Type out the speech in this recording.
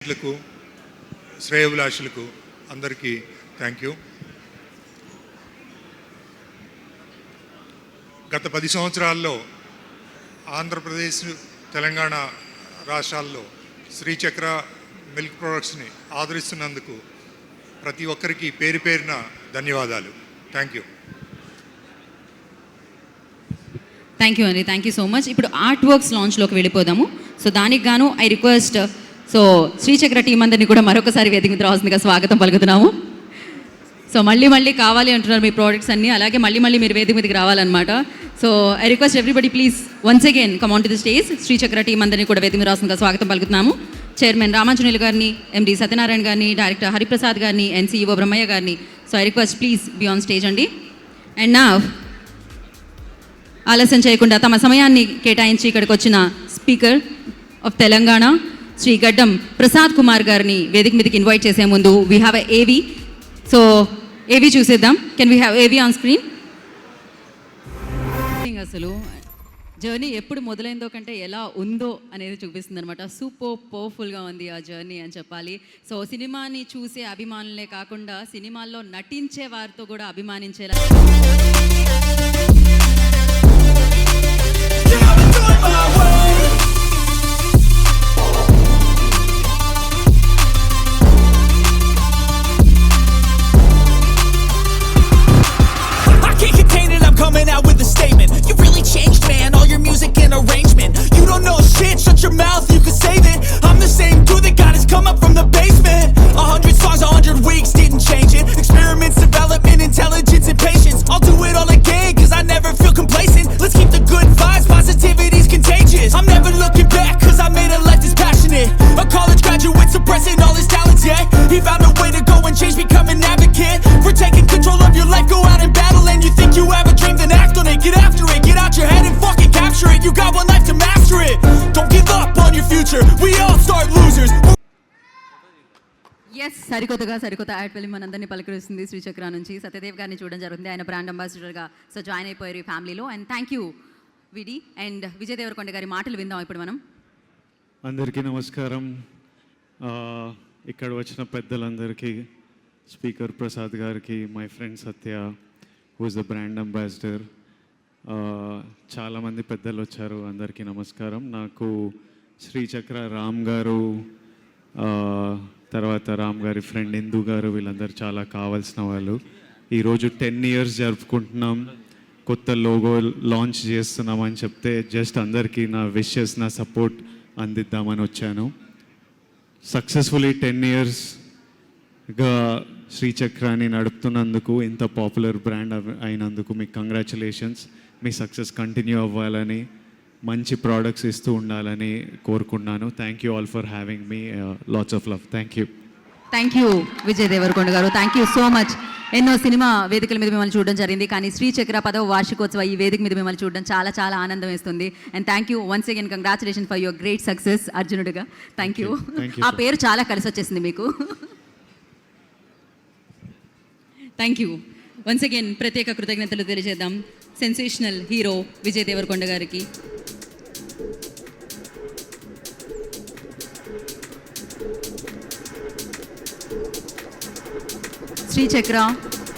లకు శ్రేయోభిలాషులకు అందరికీ thank you. గత 10 సంవత్సరాల్లో ఆంధ్రప్రదేశ్, తెలంగాణ రాష్ట్రాల్లో శ్రీచక్ర మిల్క్ ప్రొడక్ట్స్ని ఆదరిస్తున్నందుకు ప్రతి ఒక్కరికి పేరు పేరున ధన్యవాదాలు. Thank you. థ్యాంక్ యూ అండి, థ్యాంక్ యూ సో మచ్. ఇప్పుడు ఆర్ట్ వర్క్స్ లాంచ్లోకి వెళ్ళిపోదాము. సో దానికి గాను ఐ రిక్వెస్ట్ శ్రీచక్ర టీం అందరినీ కూడా మరొకసారి వేదిక మీద రావాల్సిందిగా స్వాగతం పలుకుతున్నాము. సో మళ్ళీ కావాలి అంటున్నారు మీ ప్రోడక్ట్స్ అన్నీ, అలాగే మళ్ళీ మీరు వేదిక మీదకి రావాలన్నమాట. So I request everybody please once again come on to the stage. Sri Chakra team అందరినీ కూడా వేదిక మీద రావాల్సిందిగా స్వాగతం పలుకుతున్నాము. చైర్మన్ రామాంజనేయులు గారిని, ఎండి సత్యనారాయణ గారిని, డైరెక్టర్ హరిప్రసాద్ గారిని, ఎన్సీఈఓ బ్రహ్మయ్య గారిని. So I request please be on stage అండి. అండ్ నా ఆలస్యం చేయకుండా తమ సమయాన్ని కేటాయించి ఇక్కడికి వచ్చిన స్పీకర్ ఆఫ్ తెలంగాణ శ్రీ గడ్డం ప్రసాద్ కుమార్ గారిని వేదిక మీదకి ఇన్వైట్ చేసే ముందు వీ హ్యావ్ ఎ ఏవి. సో ఏవి చూసేద్దాం. కెన్ వీ హ్యావ్ ఏవి ఆన్ స్క్రీన్? అసలు జర్నీ ఎప్పుడు మొదలైందో కంటే ఎలా ఉందో అనేది చూపిస్తుంది అనమాట. సూపర్ పవర్ఫుల్గా ఉంది ఆ జర్నీ అని చెప్పాలి. సో సినిమాని చూసే అభిమానులే కాకుండా సినిమాల్లో నటించే వారితో కూడా అభిమానించేలా coming out with a statement. You really changed, man. All your music and arrangement. You don't know shit. Shut your mouth. You can save it. I'm the same dude that got his come up from the basement. 100 songs, 100 weeks, didn't change it. Experiments, development, intelligence, and patience. I'll do it all again, cause I never feel complacent. Let's keep the good vibes. Positivity's contagious. I'm never looking back, cause I made a life that's passionate. A college graduate suppressing all his talents, yeah. He found a way to go and change, become an advocate. For taking control of your life, go out and battle. And you think you have a dream, then act on it. Get after it, get out your head and fucking capture it. You got one life to master it. Don't give up on your future. We all start losers. Yes, సరికొత్త ad film మనందరినీ పలకరిస్తుంది శ్రీచక్ర నుంచి. సత్యదేవ్ గారిని చూడడం జరుగుతుంది, ఆయన brand అంబాసిడర్గా so join అయిపోయారు ఈ ఫ్యామిలీలో. అండ్ థ్యాంక్ యూ విడి. అండ్ విజయ్ దేవరకొండ గారి మాటలు విందాం ఇప్పుడు మనం. అందరికీ నమస్కారం. ఇక్కడ వచ్చిన పెద్దలందరికీ, స్పీకర్ ప్రసాద్ గారికి, my friend Satya who is the brand ambassador, చాలామంది పెద్దలు వచ్చారు, అందరికీ నమస్కారం. నాకు శ్రీచక్ర రామ్ గారు, తర్వాత రామ్ గారి ఫ్రెండ్ ఇందు గారు, వీళ్ళందరూ చాలా కావాల్సిన వాళ్ళు. ఈరోజు 10 years జరుపుకుంటున్నాం, కొత్త లోగో లాంచ్ చేస్తున్నామని చెప్తే జస్ట్ అందరికీ నా విషెస్, నా సపోర్ట్ అందిద్దామని వచ్చాను. సక్సెస్ఫుల్లీ 10 yearsగా శ్రీచక్రాన్ని నడుపుతున్నందుకు, ఇంత పాపులర్ బ్రాండ్ అయినందుకు మీకు కంగ్రాచులేషన్స్. మీ సక్సెస్ కంటిన్యూ అవ్వాలని, మంచి ప్రోడక్ట్స్ ఇస్తూ ఉండాలని కోరుకున్నాను. Thank you all for having me. Lots of love. Thank you Vijay Deverakonda garu. Thank you so much. ఎన్నో సినిమా వేదికల మీద మిమ్మల్ని చూడడం జరిగింది, కానీ శ్రీచక్ర 10వ వార్షికోత్సవ ఈ వేదిక మీద మిమ్మల్ని చూడడం చాలా ఆనందం వేస్తుంది. And thank you once again. Congratulation for your great success అర్జునుడిగా. Thank you. ఆ పేరు చాలా కలిసి వచ్చేసింది మీకు. Thank you once again. ప్రత్యేక కృతజ్ఞతలు తెలియజేద్దాం సెన్సేషనల్ హీరో విజయ్ దేవరకొండ గారికి. శ్రీచక్ర